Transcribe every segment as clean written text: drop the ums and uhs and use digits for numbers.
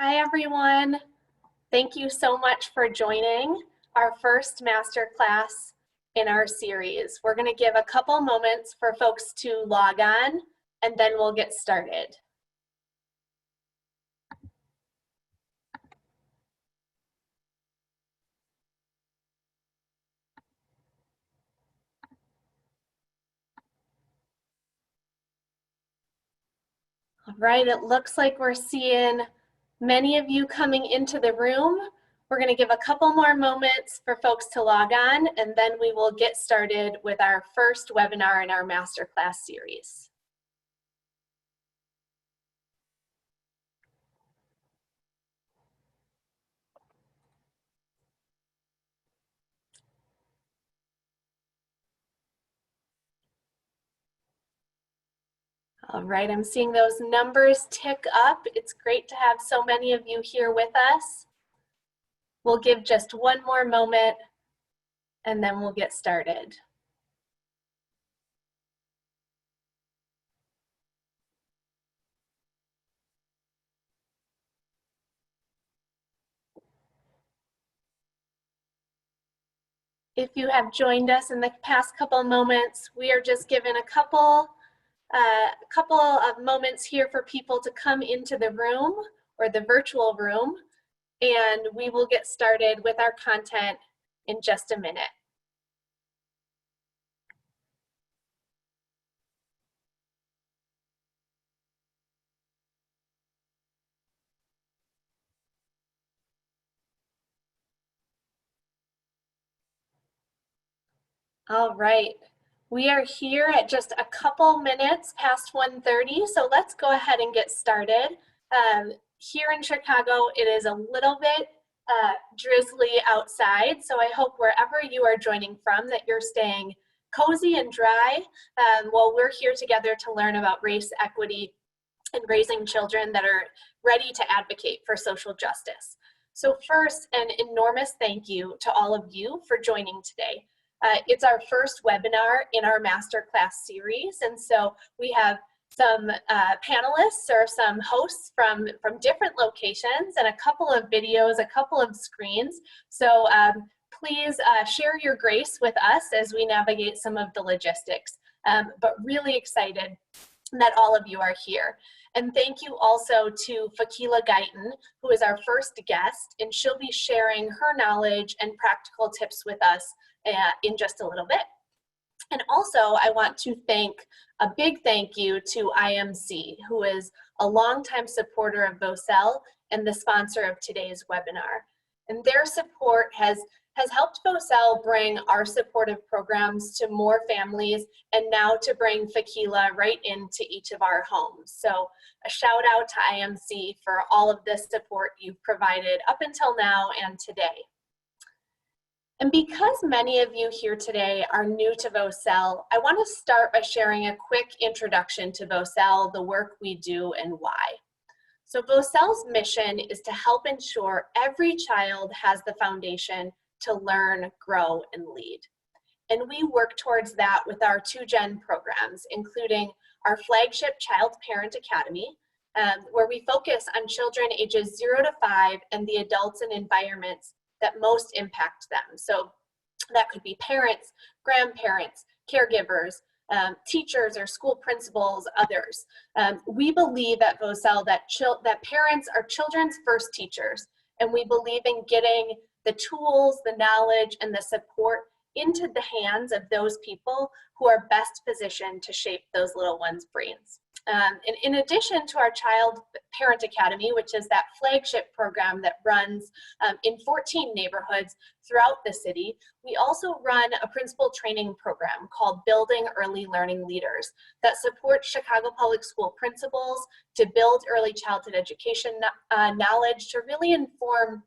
Hi, everyone. Thank you so much for joining our first masterclass in our series. We're going to give a couple moments for folks to log on, and then we'll get started. All right, it looks like we're seeing many of you coming into the room. We're going to give a couple more moments for folks to log on, and then we will get started with our first webinar in our masterclass series. All right, I'm seeing those numbers tick up. It's great to have so many of you here with us. We'll give just one more moment and then we'll get started. If you have joined us in the past couple moments, we are just given a couple of moments here for people to come into the room or the virtual room, and we will get started with our content in just a minute. All right, we are here at just a couple minutes past 1:30, so let's go ahead and get started. Here in Chicago, it is a little bit drizzly outside, so I hope wherever you are joining from that you're staying cozy and dry while we're here together to learn about race, equity, and raising children that are ready to advocate for social justice. So first, an enormous thank you to all of you for joining today. It's our first webinar in our masterclass series, and so we have some panelists or some hosts from different locations and a couple of videos, a couple of screens. So please share your grace with us as we navigate some of the logistics, but really excited that all of you are here. And thank you also to Fakila Guyton, who is our first guest, and she'll be sharing her knowledge and practical tips with us in just a little bit. And also, I want to thank a big thank you to IMC, who is a longtime supporter of VOCEL and the sponsor of today's webinar. And their support has helped VOCEL bring our supportive programs to more families, and now to bring Fakila right into each of our homes. So a shout out to IMC for all of this support you've provided up until now and today. And because many of you here today are new to VOCEL, I want to start by sharing a quick introduction to VOCEL, the work we do, and why. So VOCEL's mission is to help ensure every child has the foundation to learn, grow, and lead. And we work towards that with our 2-gen programs, including our flagship Child Parent Academy, where we focus on children ages 0 to 5 and the adults and environments that most impact them. So that could be parents, grandparents, caregivers, teachers or school principals, others. We believe at VOCEL that parents are children's first teachers, and we believe in getting the tools, the knowledge, and the support into the hands of those people who are best positioned to shape those little ones' brains. And in addition to our Child Parent Academy, which is that flagship program that runs in 14 neighborhoods throughout the city, we also run a principal training program called Building Early Learning Leaders that supports Chicago Public School principals to build early childhood education knowledge to really inform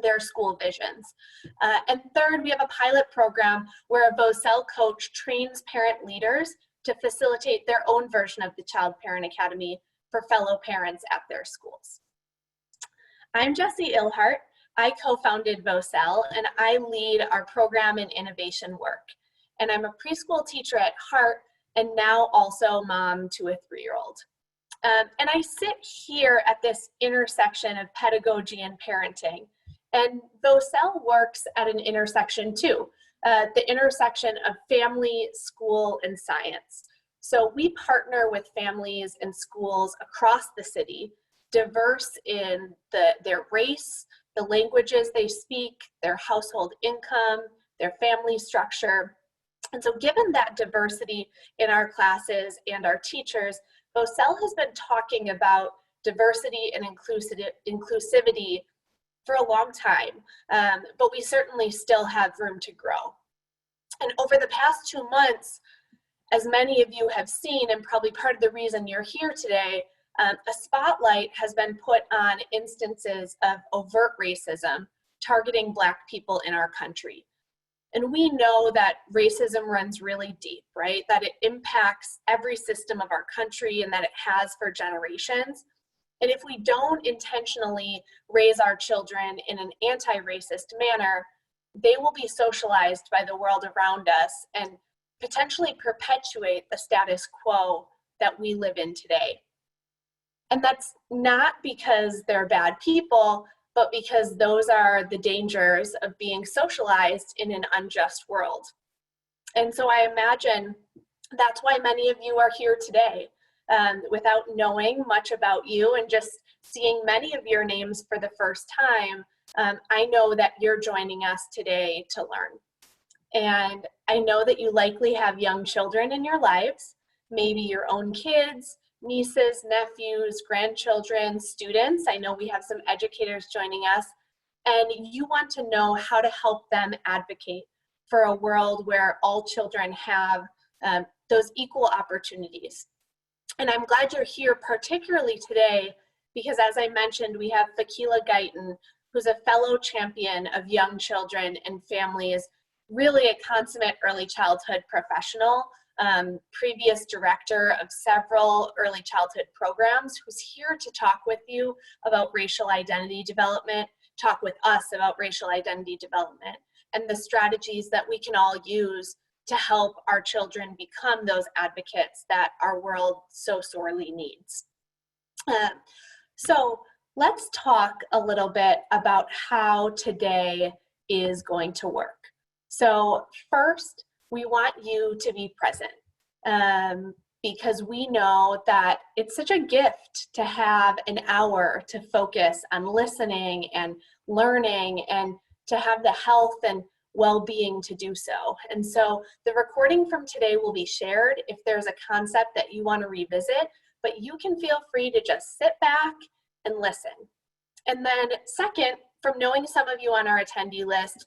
their school visions. And third, we have a pilot program where a VOCEL coach trains parent leaders to facilitate their own version of the Child Parent Academy for fellow parents at their schools. I'm Jessie Ilhart. I co-founded VOCEL, and I lead our program and innovation work. And I'm a preschool teacher at heart, and now also mom to a 3-year-old. And I sit here at this intersection of pedagogy and parenting. And VOCEL works at an intersection too, the intersection of family, school, and science. So we partner with families and schools across the city, diverse in their race, the languages they speak, their household income, their family structure. And so given that diversity in our classes and our teachers, VOCEL has been talking about diversity and inclusivity for a long time, but we certainly still have room to grow. And over the past 2 months, as many of you have seen, and probably part of the reason you're here today, a spotlight has been put on instances of overt racism targeting Black people in our country. And we know that racism runs really deep, right? That it impacts every system of our country and that it has for generations. And if we don't intentionally raise our children in an anti-racist manner, they will be socialized by the world around us and potentially perpetuate the status quo that we live in today. And that's not because they're bad people, but because those are the dangers of being socialized in an unjust world. And so I imagine that's why many of you are here today. Without knowing much about you and just seeing many of your names for the first time, I know that you're joining us today to learn. And I know that you likely have young children in your lives, maybe your own kids, nieces, nephews, grandchildren, students. I know we have some educators joining us, and you want to know how to help them advocate for a world where all children have those equal opportunities. And I'm glad you're here particularly today because, as I mentioned, we have Fakila Guyton, who's a fellow champion of young children and families, really a consummate early childhood professional, previous director of several early childhood programs, who's here to talk with you about racial identity development, talk with us about racial identity development, and the strategies that we can all use to help our children become those advocates that our world so sorely needs. So let's talk a little bit about how today is going to work. So first, we want you to be present because we know that it's such a gift to have an hour to focus on listening and learning and to have the health and well-being to do so. And so the recording from today will be shared if there's a concept that you want to revisit, but you can feel free to just sit back and listen. And then second, from knowing some of you on our attendee list,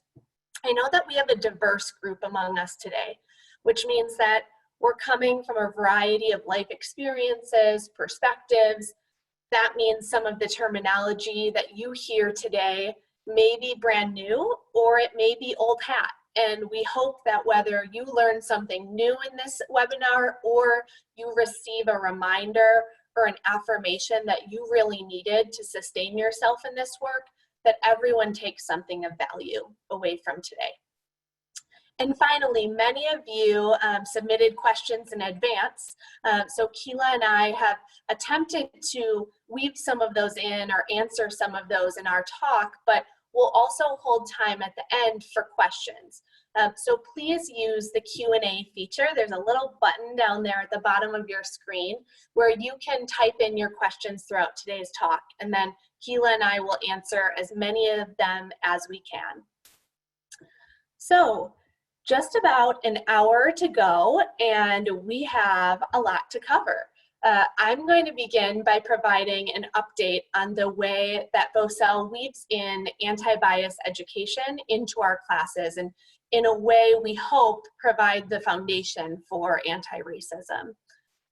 I know that we have a diverse group among us today, which means that we're coming from a variety of life experiences, perspectives. That means some of the terminology that you hear today may be brand new or it may be old hat. And we hope that whether you learn something new in this webinar or you receive a reminder or an affirmation that you really needed to sustain yourself in this work, that everyone takes something of value away from today. And finally, many of you submitted questions in advance. So Keela and I have attempted to weave some of those in or answer some of those in our talk, but we'll also hold time at the end for questions. So please use the Q&A feature. There's a little button down there at the bottom of your screen where you can type in your questions throughout today's talk, and then Keela and I will answer as many of them as we can. So just about an hour to go, and we have a lot to cover. I'm going to begin by providing an update on the way that VOCEL weaves in anti-bias education into our classes, and in a way we hope provide the foundation for anti-racism.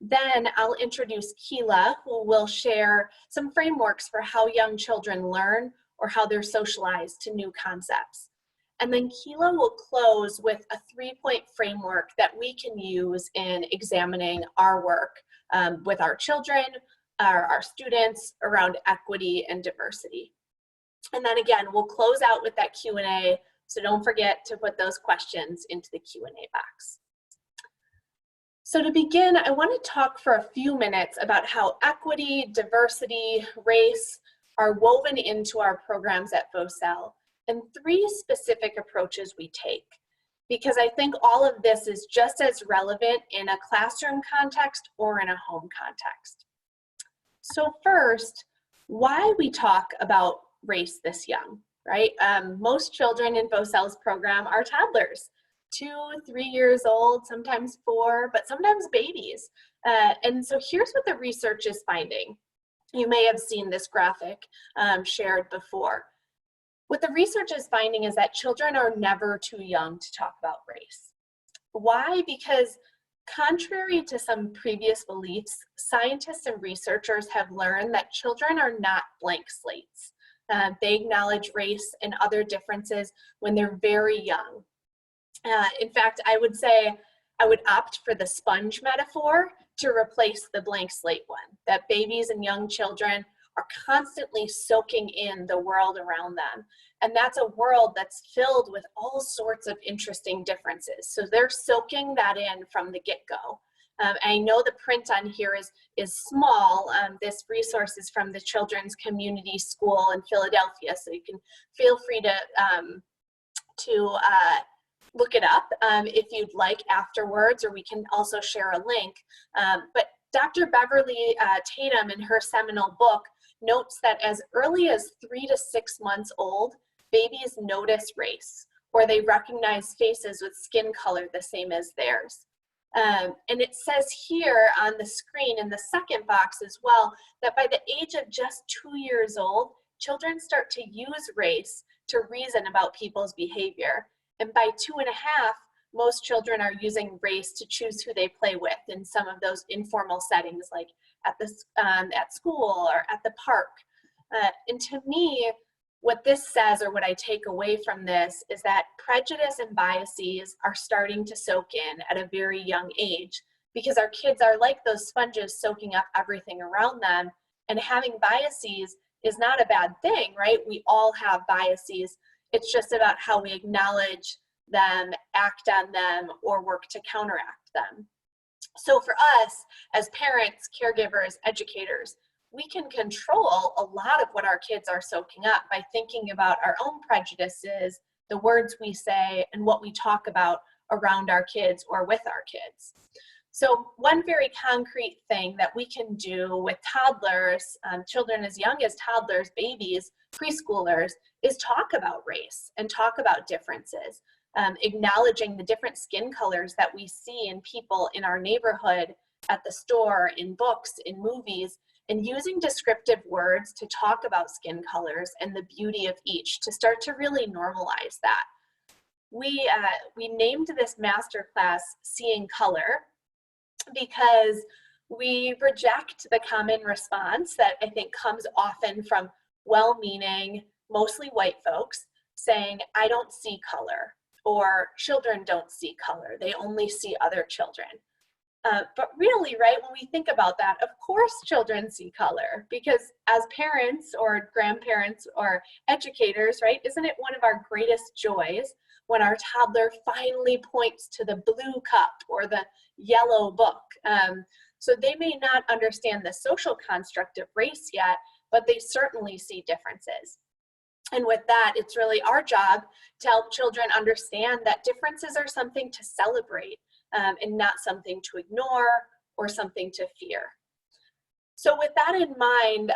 Then I'll introduce Keela, who will share some frameworks for how young children learn or how they're socialized to new concepts. And then Keela will close with a 3-point framework that we can use in examining our work with our children, our students around equity and diversity. And then again, we'll close out with that Q&A, so don't forget to put those questions into the Q&A box. So to begin, I want to talk for a few minutes about how equity, diversity, race are woven into our programs at VOCEL, and 3 specific approaches we take. Because I think all of this is just as relevant in a classroom context or in a home context. So first, why we talk about race this young, right? Most children in VOCEL's program are toddlers, 2, 3 years old, sometimes 4, but sometimes babies. And so here's what the research is finding. You may have seen this graphic shared before. What the research is finding is that children are never too young to talk about race. Why? Because contrary to some previous beliefs, scientists and researchers have learned that children are not blank slates. They acknowledge race and other differences when they're very young. In fact, I would say I would opt for the sponge metaphor to replace the blank slate one, that babies and young children are constantly soaking in the world around them. And that's a world that's filled with all sorts of interesting differences. So they're soaking that in from the get-go. I know the print on here is small. This resource is from the Children's Community School in Philadelphia, so you can feel free to look it up if you'd like afterwards, or we can also share a link. But Dr. Beverly Tatum, in her seminal book, notes that as early as 3 to 6 months old, babies notice race, or they recognize faces with skin color the same as theirs. And it says here on the screen in the second box as well, that by the age of just 2 years old, children start to use race to reason about people's behavior. And by 2.5, most children are using race to choose who they play with in some of those informal settings, like at school or at the park. And to me, what this says, or what I take away from this, is that prejudice and biases are starting to soak in at a very young age, because our kids are like those sponges soaking up everything around them, and having biases is not a bad thing, right? We all have biases. It's just about how we acknowledge them, act on them, or work to counteract them. So for us, as parents, caregivers, educators, we can control a lot of what our kids are soaking up by thinking about our own prejudices, the words we say, and what we talk about around our kids or with our kids. So one very concrete thing that we can do with toddlers, children as young as toddlers, babies, preschoolers, is talk about race and talk about differences, acknowledging the different skin colors that we see in people in our neighborhood, at the store, in books, in movies, and using descriptive words to talk about skin colors and the beauty of each, to start to really normalize that. We named this masterclass Seeing Color, because we reject the common response that I think comes often from well-meaning, mostly white folks, saying, I don't see color, or children don't see color, they only see other children. But really, right, when we think about that, of course children see color, because as parents or grandparents or educators, right, isn't it one of our greatest joys when our toddler finally points to the blue cup or the yellow book? So they may not understand the social construct of race yet, but they certainly see differences. And with that, it's really our job to help children understand that differences are something to celebrate, and not something to ignore or something to fear. So with that in mind,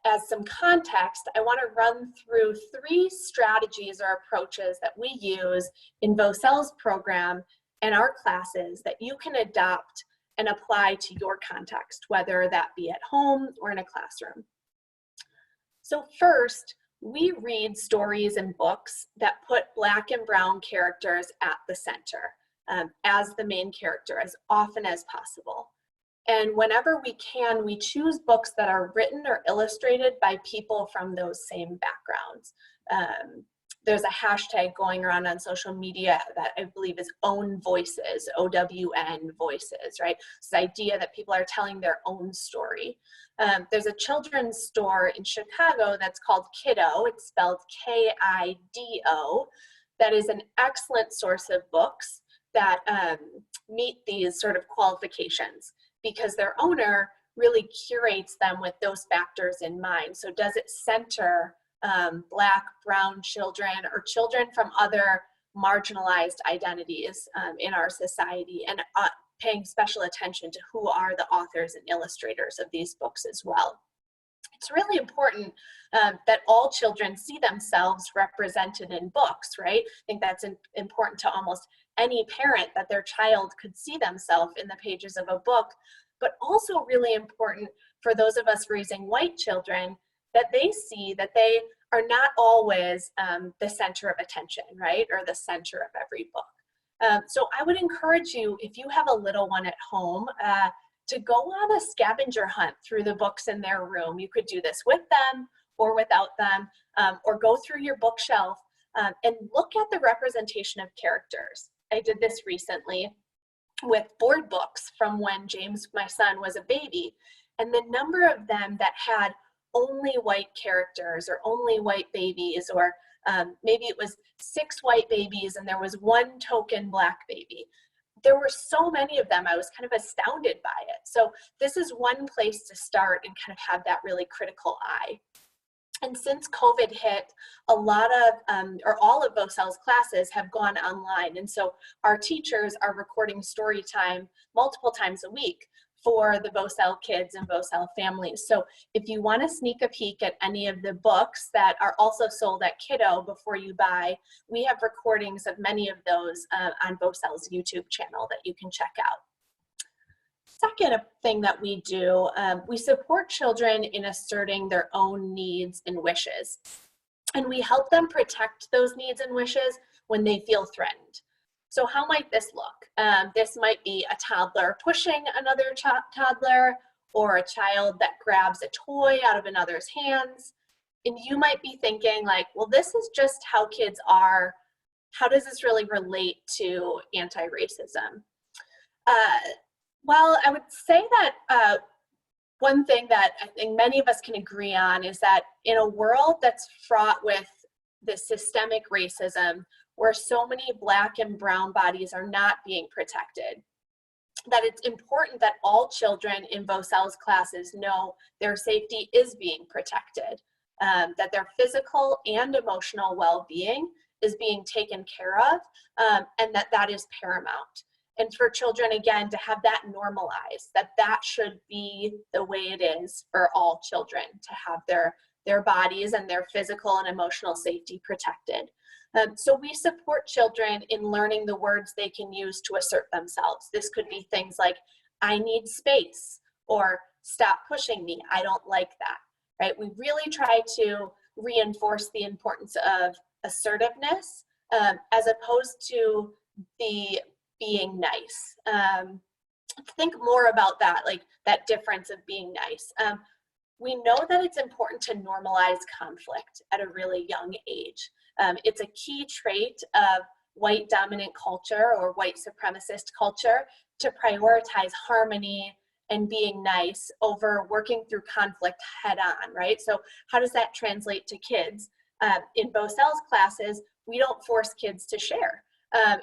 as some context, I want to run through 3 strategies or approaches that we use in VOCEL's program and our classes that you can adopt and apply to your context, whether that be at home or in a classroom. So first, we read stories and books that put Black and brown characters at the center, as the main character as often as possible. And whenever we can, we choose books that are written or illustrated by people from those same backgrounds. There's a hashtag going around on social media that I believe is Own Voices, O-W-N Voices, right? It's the idea that people are telling their own story. There's a children's store in Chicago that's called Kiddo. It's spelled K-I-D-O. That is an excellent source of books that meet these sort of qualifications, because their owner really curates them with those factors in mind. So does it center Black, brown children, or children from other marginalized identities in our society, and paying special attention to who are the authors and illustrators of these books as well. It's really important that all children see themselves represented in books, right? I think that's important to almost any parent, that their child could see themselves in the pages of a book, but also really important for those of us raising white children, that they see that they are not always the center of attention, right? Or the center of every book. So I would encourage you, if you have a little one at home, to go on a scavenger hunt through the books in their room. You could do this with them or without them, or go through your bookshelf and look at the representation of characters. I did this recently with board books from when James, my son, was a baby, and the number of them that had only white characters or only white babies, or maybe it was 6 white babies and there was 1 token Black baby. There were so many of them, I was kind of astounded by it. So this is one place to start and kind of have that really critical eye. And since COVID hit, a lot of, or all of VOCEL's classes have gone online. And so our teachers are recording story time multiple times a week for the VOCEL kids and VOCEL families. So if you want to sneak a peek at any of the books that are also sold at Kiddo before you buy, we have recordings of many of those on VOCEL's YouTube channel that you can check out. Second thing that we do, we support children in asserting their own needs and wishes. And we help them protect those needs and wishes when they feel threatened. So how might this look? This might be a toddler pushing another toddler, or a child that grabs a toy out of another's hands. And you might be thinking like, well, this is just how kids are. How does this really relate to anti-racism? Well, I would say that one thing that I think many of us can agree on is that in a world that's fraught with this systemic racism, where so many Black and brown bodies are not being protected, that it's important that all children in VOCEL's classes know their safety is being protected, that their physical and emotional well-being is being taken care of, and that is paramount. And for children, again, to have that normalized, that should be the way it is for all children, to have their bodies and their physical and emotional safety protected. So we support children in learning the words they can use to assert themselves. This could be things like, I need space, or stop pushing me, I don't like that, right? We really try to reinforce the importance of assertiveness as opposed to the being nice. Think more about that, like that difference of being nice. We know that it's important to normalize conflict at a really young age. It's a key trait of white dominant culture or white supremacist culture to prioritize harmony and being nice over working through conflict head on, right? So how does that translate to kids? In VOCEL's classes, we don't force kids to share.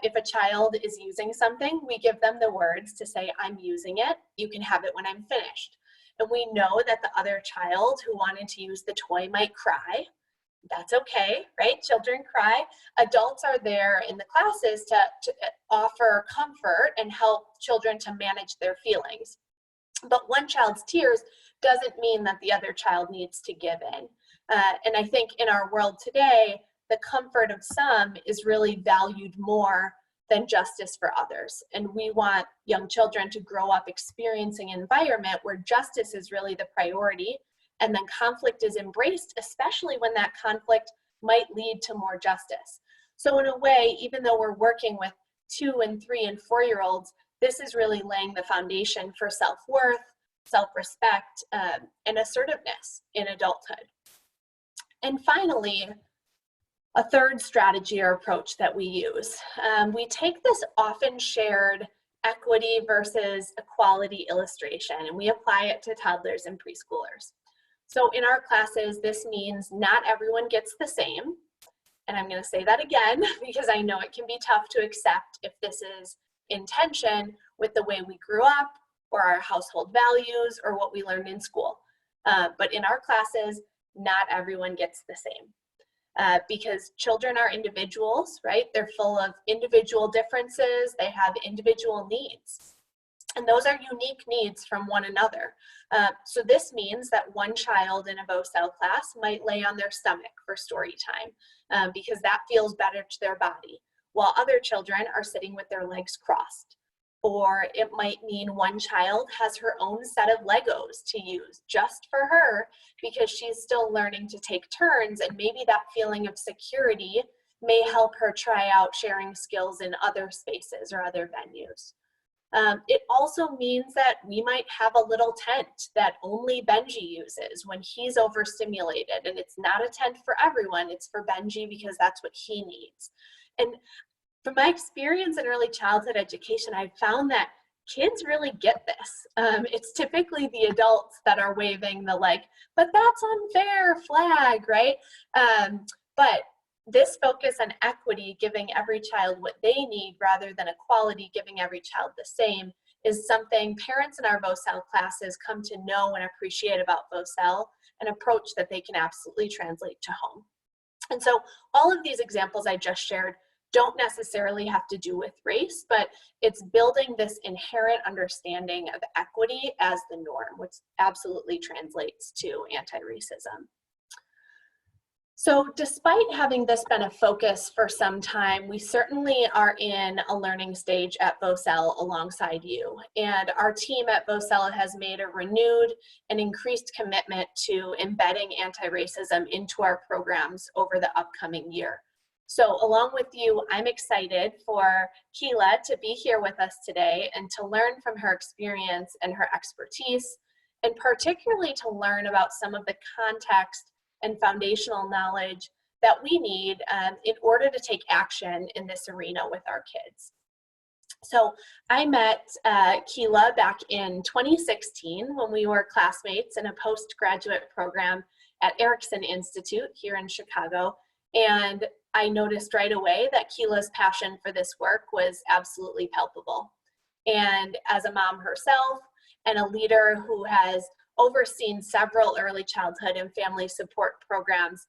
If a child is using something, we give them the words to say, I'm using it, you can have it when I'm finished. And we know that the other child who wanted to use the toy might cry. That's okay, right? Children cry. Adults are there in the classes to offer comfort and help children to manage their feelings. But one child's tears doesn't mean that the other child needs to give in. And I think in our world today, the comfort of some is really valued more than justice for others. And we want young children to grow up experiencing an environment where justice is really the priority, and then conflict is embraced, especially when that conflict might lead to more justice. So in a way, even though we're working with 2 and 3 and 4-year-olds, this is really laying the foundation for self-worth, self-respect, and assertiveness in adulthood. And finally, a third strategy or approach that we use. We take this often shared equity versus equality illustration, and we apply it to toddlers and preschoolers. So in our classes, this means not everyone gets the same. And I'm going to say that again, because I know it can be tough to accept if this is in tension with the way we grew up or our household values or what we learned in school. But in our classes, not everyone gets the same. Because children are individuals, right? They're full of individual differences. They have individual needs. And those are unique needs from one another. So this means that one child in a VOCEL class might lay on their stomach for story time because that feels better to their body, while other children are sitting with their legs crossed. Or it might mean one child has her own set of Legos to use just for her because she's still learning to take turns, and maybe that feeling of security may help her try out sharing skills in other spaces or other venues. It also means that we might have a little tent that only Benji uses when he's overstimulated, and it's not a tent for everyone, it's for Benji because that's what he needs. And from my experience in early childhood education, I've found that kids really get this. It's typically the adults that are waving the like, but that's unfair flag, right? But this focus on equity, giving every child what they need rather than equality, giving every child the same, is something parents in our VOCEL classes come to know and appreciate about VOCEL, an approach that they can absolutely translate to home. And so all of these examples I just shared don't necessarily have to do with race, but it's building this inherent understanding of equity as the norm, which absolutely translates to anti-racism. So despite having this been a focus for some time, we certainly are in a learning stage at VOCEL alongside you. And our team at VOCEL has made a renewed and increased commitment to embedding anti-racism into our programs over the upcoming year. So along with you, I'm excited for Keela to be here with us today and to learn from her experience and her expertise, and particularly to learn about some of the context and foundational knowledge that we need in order to take action in this arena with our kids. So I met Keela back in 2016 when we were classmates in a postgraduate program at Erickson Institute here in Chicago. And I noticed right away that Keela's passion for this work was absolutely palpable. And as a mom herself and a leader who has overseen several early childhood and family support programs,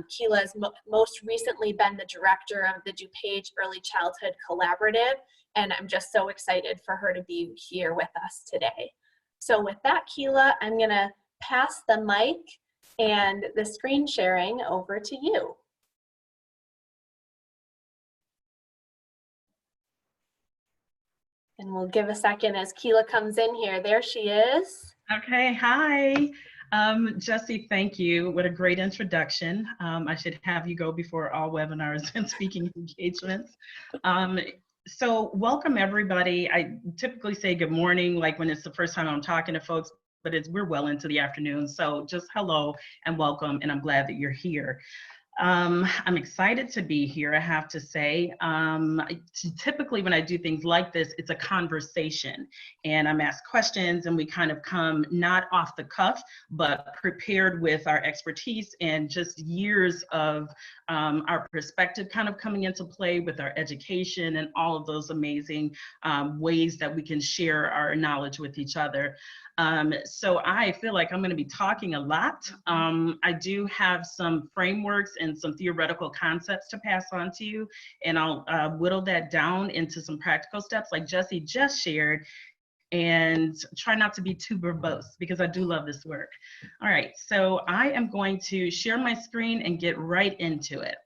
Keela has most recently been the director of the DuPage Early Childhood Collaborative, and I'm just so excited for her to be here with us today. So with that, Keela, I'm gonna pass the mic and the screen sharing over to you. And we'll give a second as Keela comes in here. There she is. Okay, hi. Jessie, thank you. What a great introduction. I should have you go before all webinars and speaking engagements. So welcome everybody. I typically say good morning, like when it's the first time I'm talking to folks, but we're well into the afternoon. So just hello and welcome, and I'm glad that you're here. I'm excited to be here, I have to say. Typically when I do things like this, it's a conversation and I'm asked questions and we kind of come not off the cuff, but prepared with our expertise and just years of our perspective kind of coming into play with our education and all of those amazing ways that we can share our knowledge with each other. So I feel like I'm going to be talking a lot. I do have some frameworks and some theoretical concepts to pass on to you, and I'll whittle that down into some practical steps like Jessie just shared, and try not to be too verbose because I do love this work. All right, so I am going to share my screen and get right into it.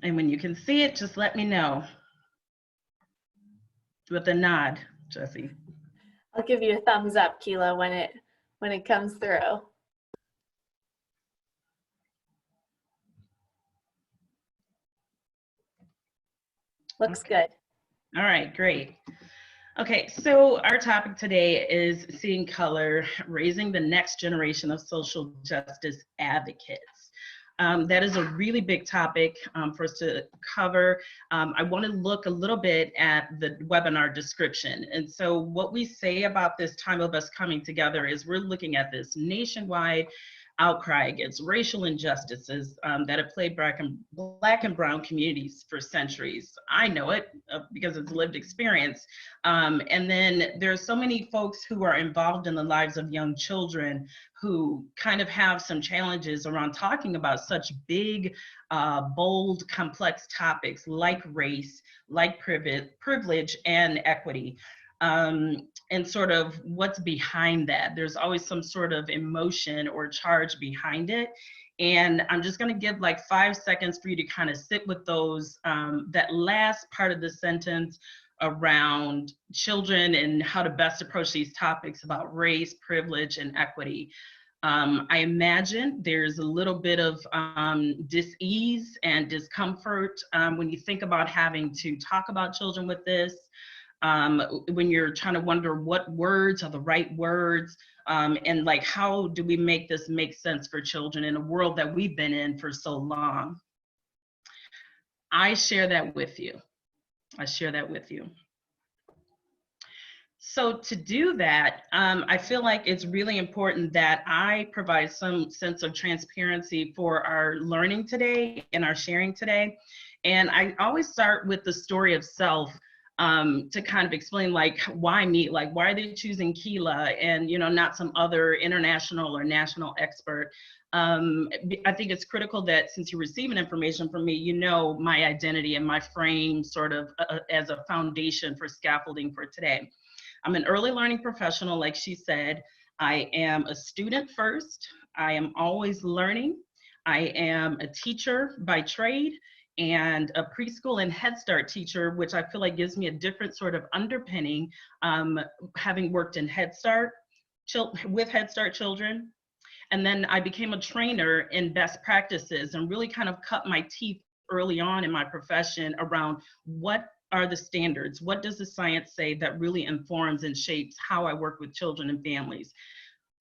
And when you can see it, just let me know with a nod, Jessie. I'll give you a thumbs up, Keela, when it comes through. Looks good. All right, great. Okay, so our topic today is Seeing Color, Raising the Next Generation of Social Justice Advocates. That is a really big topic for us to cover. I want to look a little bit at the webinar description. And so what we say about this time of us coming together is we're looking at this nationwide outcry against racial injustices that have plagued Black and brown communities for centuries. I know it because it's lived experience. And then there's so many folks who are involved in the lives of young children who kind of have some challenges around talking about such big, bold, complex topics like race, like privilege and equity. And sort of what's behind that. There's always some sort of emotion or charge behind it. And I'm just going to give like 5 seconds for you to kind of sit with those, that last part of the sentence around children and how to best approach these topics about race, privilege, and equity. I imagine there's a little bit of dis-ease and discomfort when you think about having to talk about children with this. When you're trying to wonder what words are the right words, and like how do we make this make sense for children in a world that we've been in for so long. I share that with you. So to do that, I feel like it's really important that I provide some sense of transparency for our learning today and our sharing today. And I always start with the story of self, to kind of explain like why me, like why are they choosing Keela and not some other international or national expert. I think it's critical that since you're receiving information from me, my identity and my frame sort of as a foundation for scaffolding for today. I'm an early learning professional, like she said. I am a student first. I am always learning. I am a teacher by trade and a preschool and Head Start teacher, which I feel like gives me a different sort of underpinning, having worked in Head Start, with Head Start children. And then I became a trainer in best practices and really kind of cut my teeth early on in my profession around what are the standards, what does the science say that really informs and shapes how I work with children and families.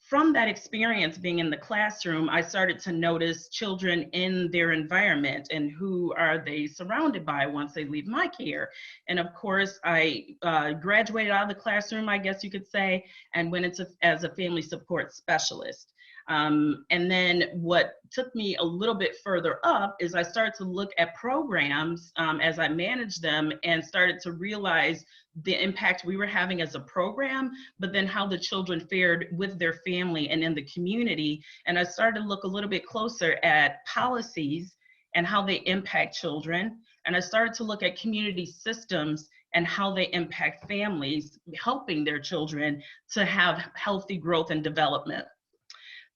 From that experience being in the classroom, I started to notice children in their environment and who are they surrounded by once they leave my care. And of course, I graduated out of the classroom, I guess you could say, and went into as a family support specialist. And then what took me a little bit further up is I started to look at programs as I managed them and started to realize the impact we were having as a program, but then how the children fared with their family and in the community. And I started to look a little bit closer at policies and how they impact children. And I started to look at community systems and how they impact families, helping their children to have healthy growth and development.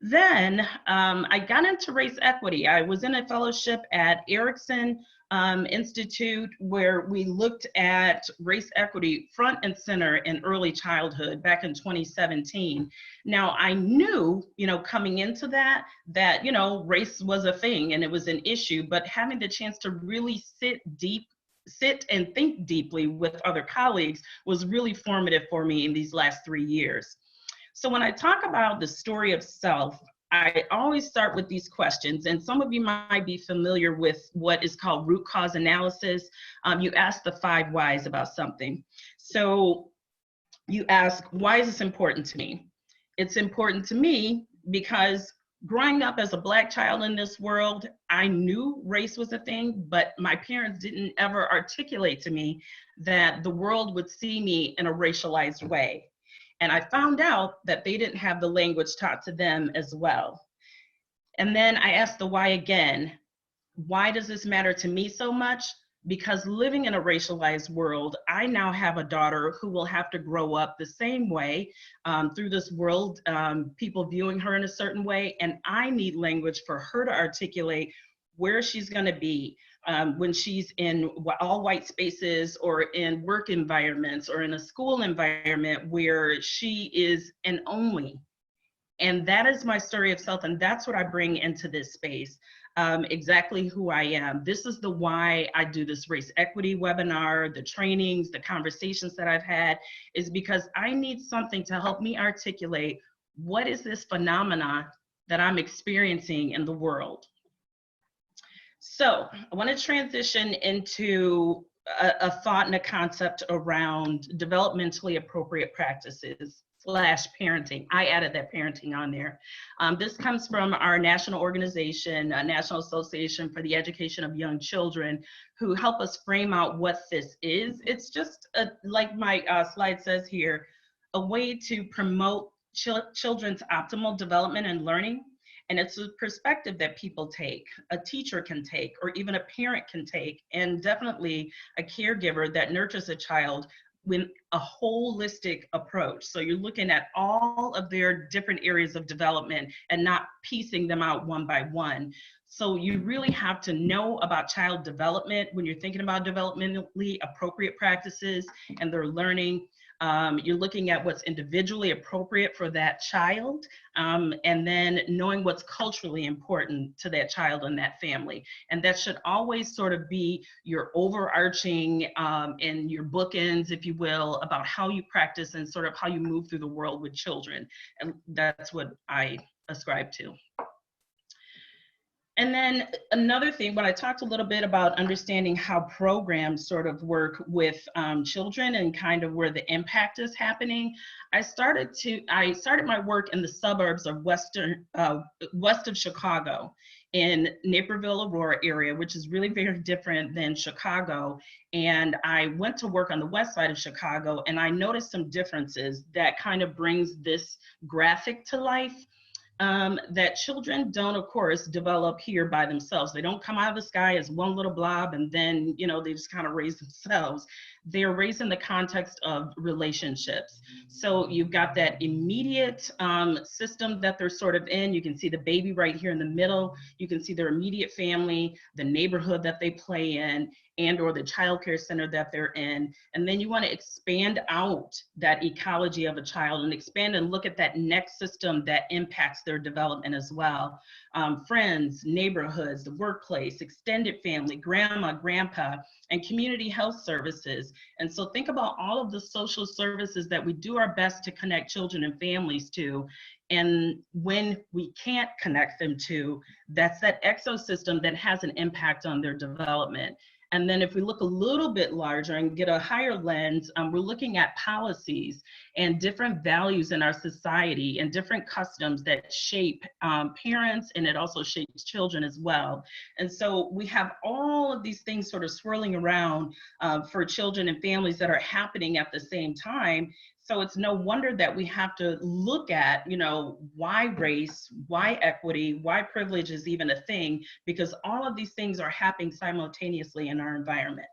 Then I got into race equity. I was in a fellowship at Erickson Institute where we looked at race equity front and center in early childhood back in 2017. Now I knew, coming into that, race was a thing and it was an issue, but having the chance to really sit and think deeply with other colleagues was really formative for me in these last 3 years. So when I talk about the story of self, I always start with these questions, and some of you might be familiar with what is called root cause analysis. You ask the 5 whys about something. So you ask, why is this important to me? It's important to me because growing up as a Black child in this world, I knew race was a thing, but my parents didn't ever articulate to me that the world would see me in a racialized way. And I found out that they didn't have the language taught to them as well. And then I asked the why again. Why does this matter to me so much? Because living in a racialized world, I now have a daughter who will have to grow up the same way through this world, people viewing her in a certain way. And I need language for her to articulate where she's going to be when she's in all white spaces or in work environments or in a school environment where she is an only. And that is my story of self, and that's what I bring into this space, exactly who I am. This is the why I do this race equity webinar, the trainings, the conversations that I've had, is because I need something to help me articulate what is this phenomena that I'm experiencing in the world. So I want to transition into a thought and a concept around developmentally appropriate practices. parenting. I added that parenting on there. This comes from our national organization, National Association for the Education of Young Children, who help us frame out what this is. It's just, like my slide says here, a way to promote children's optimal development and learning. And it's a perspective that people take, a teacher can take, or even a parent can take, and definitely a caregiver that nurtures a child with a holistic approach. So you're looking at all of their different areas of development and not piecing them out one by one. So you really have to know about child development when you're thinking about developmentally appropriate practices and their learning. You're looking at what's individually appropriate for that child, and then knowing what's culturally important to that child and that family. And that should always sort of be your overarching and your bookends, if you will, about how you practice and sort of how you move through the world with children. And that's what I ascribe to. And then another thing, when I talked a little bit about understanding how programs sort of work with children and kind of where the impact is happening, I started my work in the suburbs of west of Chicago, in Naperville, Aurora area, which is really very different than Chicago. And I went to work on the west side of Chicago, and I noticed some differences that kind of brings this graphic to life. That children don't, of course, develop here by themselves. They don't come out of the sky as one little blob and then, you know, they just kind of raise themselves. They're raised in the context of relationships. So you've got that immediate system that they're sort of in. You can see the baby right here in the middle. You can see their immediate family, the neighborhood that they play in, and or the childcare center that they're in. And then you want to expand out that ecology of a child and expand and look at that next system that impacts their development as well. Friends, neighborhoods, the workplace, extended family, grandma, grandpa, and community health services. And so think about all of the social services that we do our best to connect children and families to. And when we can't connect them to, that's that exosystem that has an impact on their development. And then if we look a little bit larger and get a higher lens, we're looking at policies and different values in our society and different customs that shape parents, and it also shapes children as well. And so we have all of these things sort of swirling around for children and families that are happening at the same time. So it's no wonder that we have to look at, you know, why race, why equity, why privilege is even a thing, because all of these things are happening simultaneously in our environment.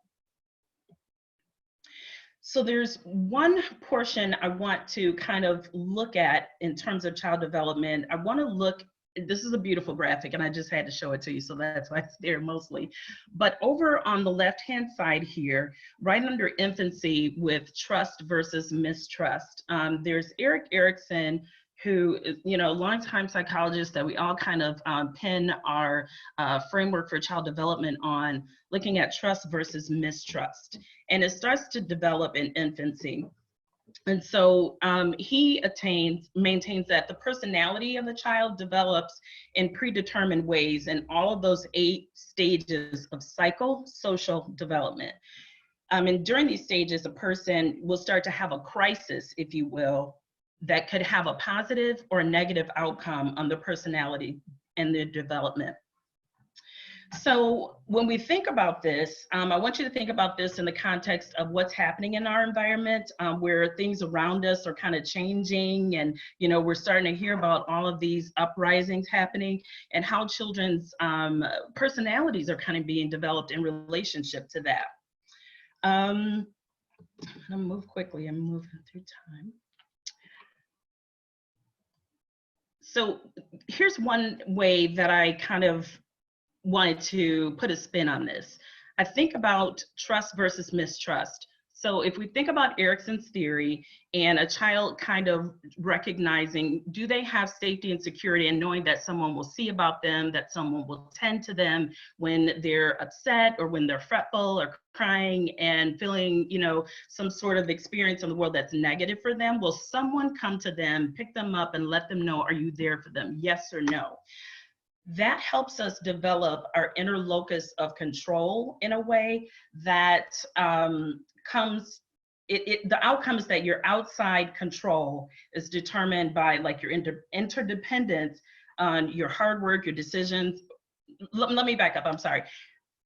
So there's one portion I want to kind of look at in terms of child development. I want to look, this is a beautiful graphic and I just had to show it to you, so that's why it's there mostly. But over on the left-hand side here, right under infancy with trust versus mistrust, there's Erik Erikson, who is, you know, longtime psychologist that we all kind of pin our framework for child development on, looking at trust versus mistrust. And it starts to develop in infancy. And so he maintains that the personality of the child develops in predetermined ways in all of those 8 stages of psychosocial development. And during these stages, a person will start to have a crisis, if you will, that could have a positive or negative outcome on the personality and their development. So when we think about this, I want you to think about this in the context of what's happening in our environment, where things around us are kind of changing, and you know, we're starting to hear about all of these uprisings happening, and how children's personalities are kind of being developed in relationship to that. I'm gonna move quickly. I'm moving through time. So here's one way that I kind of wanted to put a spin on this. I think about trust versus mistrust. So if we think about Erikson's theory and a child kind of recognizing, do they have safety and security, and knowing that someone will see about them, that someone will tend to them when they're upset or when they're fretful or crying and feeling, you know, some sort of experience in the world that's negative for them, will someone come to them, pick them up and let them know, are you there for them? Yes or no? That helps us develop our inner locus of control in a way that comes the outcome is that your outside control is determined by like your interdependence on your hard work, your decisions. Let me back up, I'm sorry.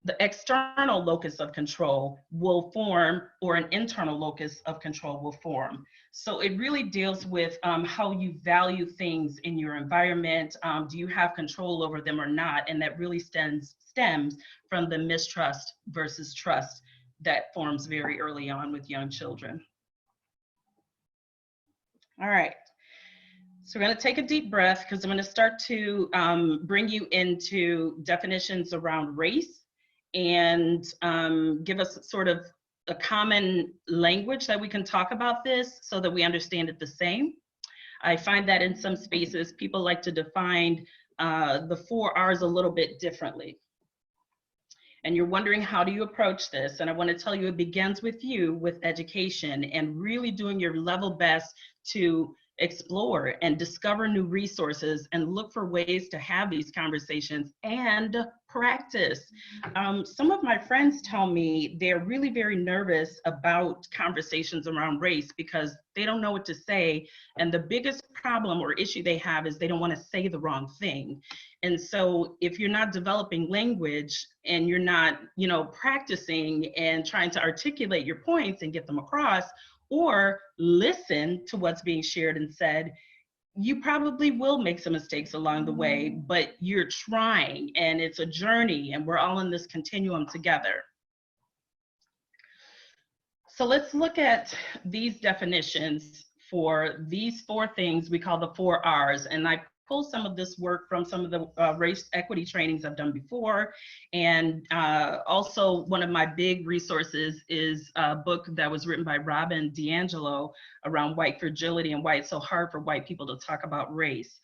The external locus of control will form, or an internal locus of control will form. So it really deals with how you value things in your environment. Do you have control over them or not? And that really stems from the mistrust versus trust that forms very early on with young children. All right. So we're going to take a deep breath because I'm going to start to bring you into definitions around race and give us sort of a common language that we can talk about this so that we understand it the same. I find that in some spaces, people like to define the 4 R's a little bit differently. And you're wondering, how do you approach this? And I want to tell you, it begins with you, with education, and really doing your level best to explore and discover new resources and look for ways to have these conversations and practice. Some of my friends tell me they're really very nervous about conversations around race because they don't know what to say. And the biggest problem or issue they have is they don't want to say the wrong thing. And so if you're not developing language and you're not, practicing and trying to articulate your points and get them across, or listen to what's being shared and said, you probably will make some mistakes along the way, but you're trying, and it's a journey, and we're all in this continuum together. So let's look at these definitions for these 4 things we call the 4 R's. And I pull some of this work from some of the race equity trainings I've done before. And also one of my big resources is a book that was written by Robin DiAngelo around white fragility and why it's so hard for white people to talk about race.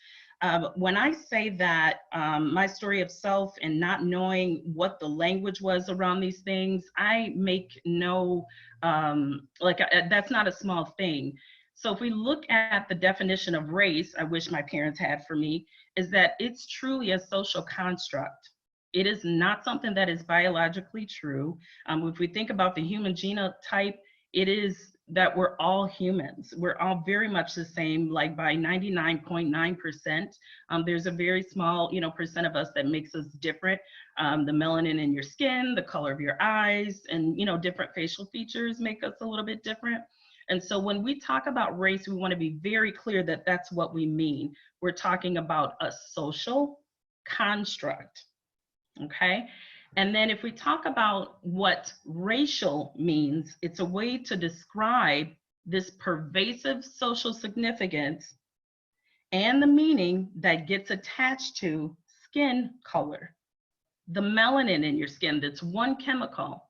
When I say that my story of self and not knowing what the language was around these things, I make no, that's not a small thing. So if we look at the definition of race, I wish my parents had for me, is that it's truly a social construct. It is not something that is biologically true. If we think about the human genotype, it is that we're all humans. We're all very much the same, like by 99.9%. There's a very small, percent of us that makes us different. The melanin in your skin, the color of your eyes, and, different facial features make us a little bit different. And so when we talk about race, we want to be very clear that that's what we mean. We're talking about a social construct, okay? And then if we talk about what racial means, it's a way to describe this pervasive social significance and the meaning that gets attached to skin color, the melanin in your skin, that's one chemical.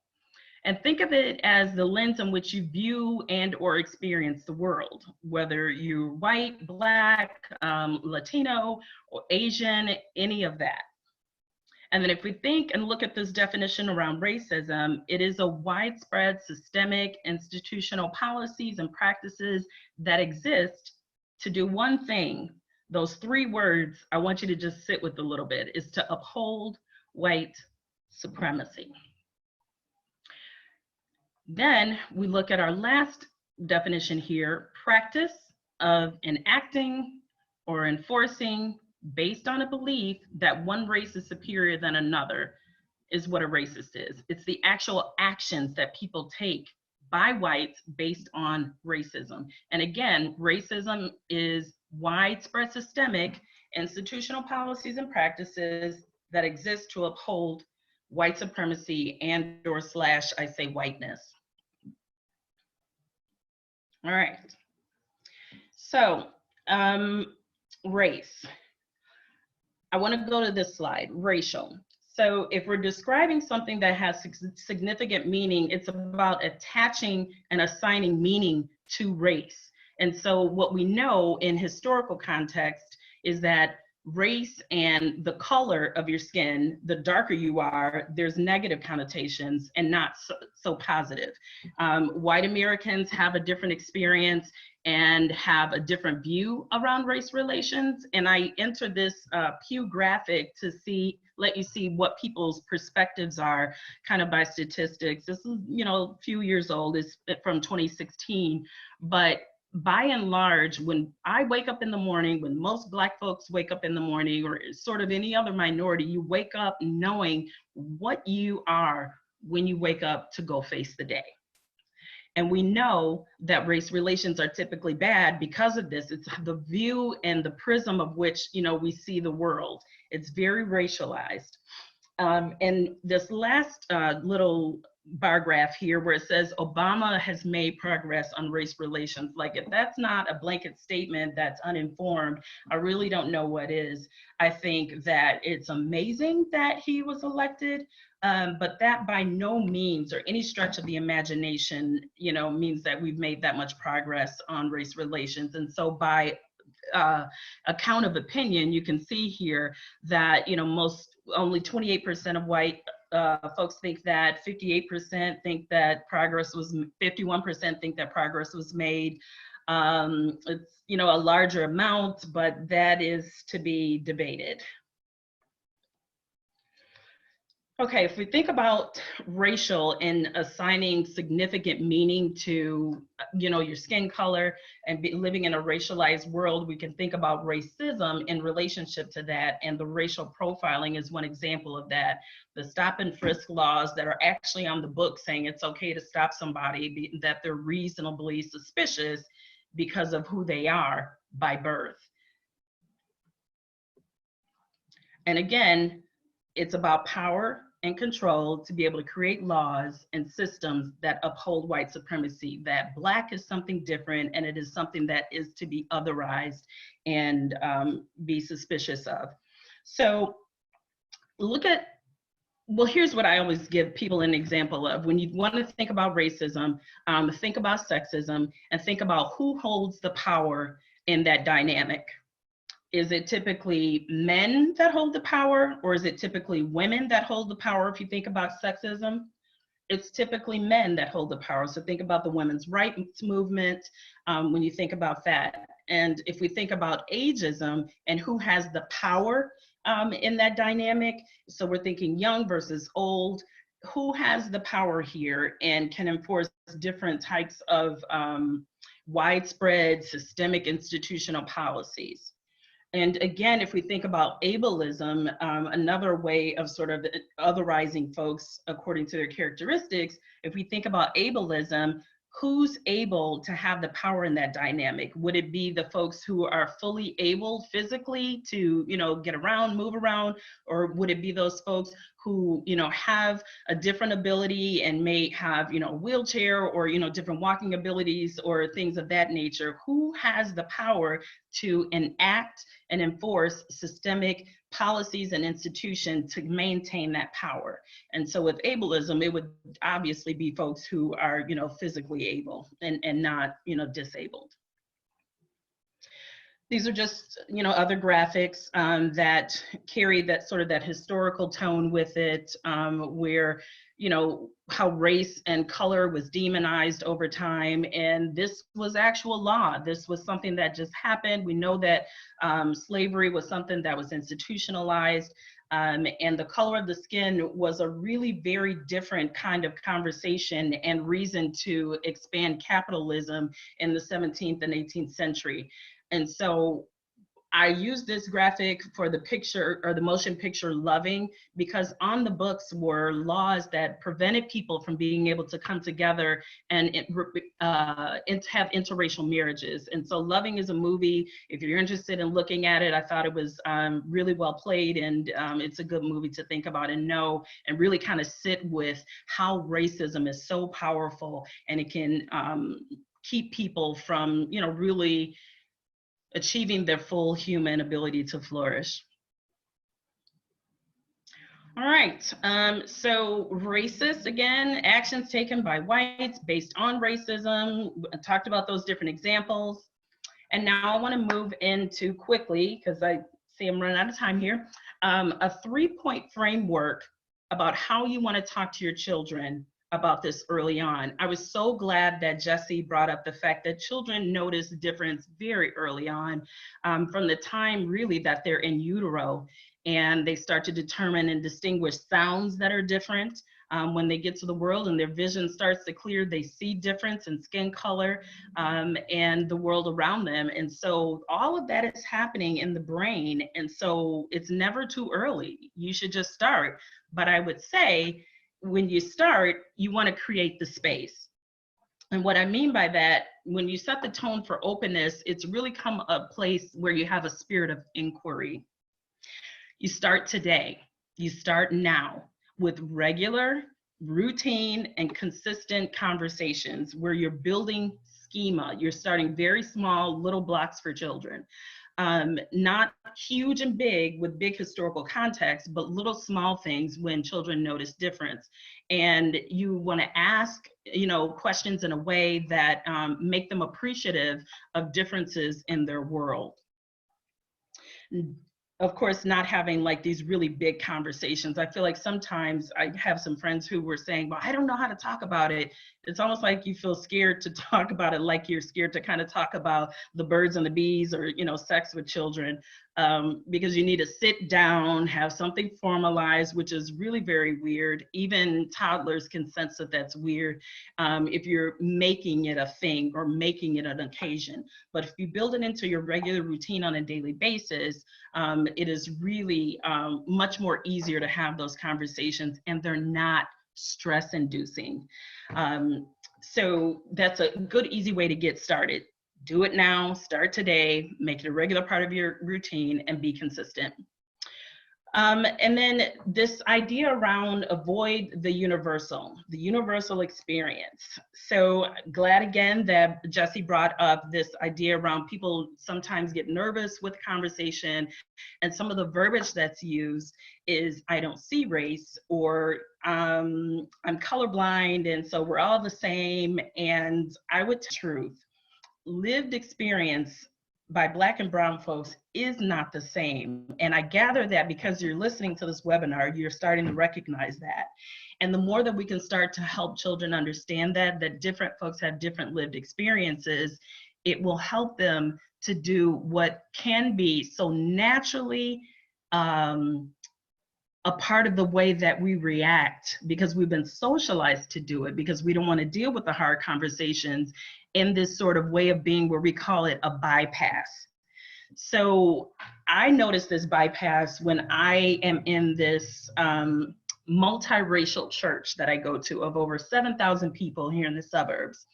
And think of it as the lens in which you view and or experience the world, whether you're white, Black, Latino, or Asian, any of that. And then if we think and look at this definition around racism, it is a widespread systemic institutional policies and practices that exist to do one thing. Those 3 words I want you to just sit with a little bit, is to uphold white supremacy. Then we look at our last definition here, practice of enacting or enforcing based on a belief that one race is superior than another is what a racist is. It's the actual actions that people take by whites based on racism. And again, racism is widespread systemic institutional policies and practices that exist to uphold white supremacy and or slash, I say, whiteness. All right. So race. I want to go to this slide, racial. So if we're describing something that has significant meaning, it's about attaching and assigning meaning to race. And so what we know in historical context is that race and the color of your skin, the darker you are, there's negative connotations and not so positive. White Americans have a different experience and have a different view around race relations. And I entered this Pew graphic to see let you see what people's perspectives are kind of by statistics. This is, a few years old. It's from 2016, but by and large, when I wake up in the morning, when most Black folks wake up in the morning, or sort of any other minority, you wake up knowing what you are when you wake up to go face the day. And we know that race relations are typically bad because of this. It's the view and the prism of which, we see the world. It's very racialized. And this last little bar graph here where it says Obama has made progress on race relations. Like, if that's not a blanket statement that's uninformed, I really don't know what is. I think that it's amazing that he was elected, but that by no means or any stretch of the imagination, means that we've made that much progress on race relations. And so by account of opinion, you can see here that, only 28% of white folks think that, 58% think that progress was, 51% think that progress was made. It's, a larger amount, but that is to be debated. Okay, if we think about racial and assigning significant meaning to, your skin color and living in a racialized world, we can think about racism in relationship to that. And the racial profiling is one example of that. The stop and frisk laws that are actually on the book saying it's okay to stop somebody, that they're reasonably suspicious because of who they are by birth. And again, it's about power and control to be able to create laws and systems that uphold white supremacy, that Black is something different and it is something that is to be otherized and be suspicious of. So here's what I always give people an example of. When you want to think about racism, think about sexism, and think about who holds the power in that dynamic. Is it typically men that hold the power, or is it typically women that hold the power? If you think about sexism, it's typically men that hold the power. So think about the women's rights movement when you think about that. And if we think about ageism and who has the power in that dynamic, so we're thinking young versus old, who has the power here and can enforce different types of widespread systemic institutional policies? And again, if we think about ableism, another way of sort of otherizing folks according to their characteristics, if we think about ableism, who's able to have the power in that dynamic? Would it be the folks who are fully able physically to, get around, move around, or would it be those folks who, have a different ability and may have, a wheelchair or, different walking abilities or things of that nature? Who has the power to enact and enforce systemic policies and institutions to maintain that power? And so with ableism, it would obviously be folks who are, physically able and not, disabled. These are just, other graphics that carry that sort of that historical tone with it, where, how race and color was demonized over time. And this was actual law. This was something that just happened. We know that slavery was something that was institutionalized. And the color of the skin was a really very different kind of conversation and reason to expand capitalism in the 17th and 18th century. And so I use this graphic for the picture or the motion picture Loving, because on the books were laws that prevented people from being able to come together and have interracial marriages. And so Loving is a movie. If you're interested in looking at it, I thought it was really well played, and it's a good movie to think about and know and really kind of sit with how racism is so powerful, and it can keep people from, really achieving their full human ability to flourish. All right, so racist, again, actions taken by whites based on racism. I talked about those different examples. And now I want to move into quickly, because I see I'm running out of time here, a 3-point framework about how you want to talk to your children about this early on. I was so glad that Jesse brought up the fact that children notice the difference very early on, from the time really that they're in utero. and they start to determine and distinguish sounds that are different. When they get to the world and their vision starts to clear, they see difference in skin color and the world around them. And so all of that is happening in the brain. And so it's never too early. You should just start. But I would say when you start, you want to create the space. And what I mean by that, when you set the tone for openness, it's really come a place where you have a spirit of inquiry. You start today, you start now with regular, routine, and consistent conversations where you're building schema. You're starting very small, little blocks for children. Not huge and big with big historical context, but little small things when children notice difference. And you want to ask, questions in a way that make them appreciative of differences in their world. Of course, not having like these really big conversations. I feel like sometimes I have some friends who were saying, well, I don't know how to talk about it. It's almost like you feel scared to talk about it, like you're scared to kind of talk about the birds and the bees or, sex with children, because you need to sit down, have something formalized, which is really very weird. Even toddlers can sense that that's weird if you're making it a thing or making it an occasion. But if you build it into your regular routine on a daily basis, it is really much more easier to have those conversations, and they're not stress inducing. So that's a good, easy way to get started. Do it now, start today, make it a regular part of your routine, and be consistent. And then this idea around avoid the universal experience. So glad again that Jessie brought up this idea around people sometimes get nervous with conversation, and some of the verbiage that's used is I don't see race, or I'm colorblind, and so we're all the same. And I would truth, lived experience by Black and Brown folks is not the same. And I gather that because you're listening to this webinar, you're starting to recognize that. And the more that we can start to help children understand that different folks have different lived experiences, it will help them to do what can be so naturally a part of the way that we react, because we've been socialized to do it, because we don't want to deal with the hard conversations in this sort of way of being where we call it a bypass. So I noticed this bypass when I am in this multiracial church that I go to of over 7,000 people here in the suburbs.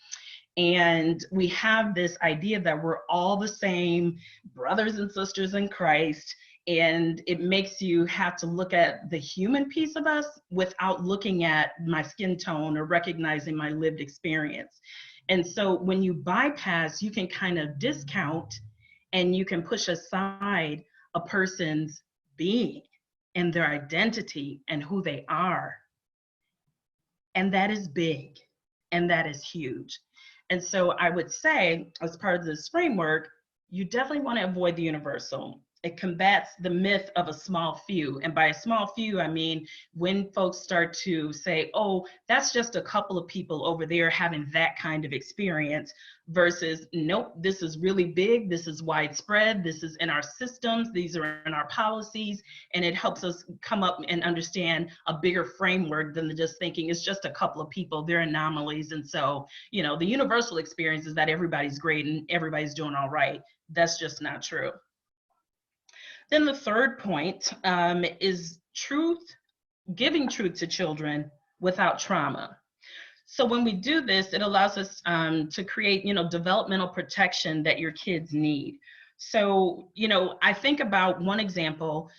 And we have this idea that we're all the same brothers and sisters in Christ. And it makes you have to look at the human piece of us without looking at my skin tone or recognizing my lived experience. And so when you bypass, you can kind of discount and you can push aside a person's being and their identity and who they are. And that is big, and that is huge. And so I would say, as part of this framework, you definitely want to avoid the universal. It combats the myth of a small few. And by a small few, I mean, when folks start to say, oh, that's just a couple of people over there having that kind of experience, versus, nope, this is really big, this is widespread, this is in our systems, these are in our policies, and it helps us come up and understand a bigger framework than just thinking it's just a couple of people, they're anomalies. And so, the universal experience is that everybody's great and everybody's doing all right. That's just not true. Then the third point is giving truth to children without trauma. So when we do this, it allows us to create, developmental protection that your kids need. So, I think about one example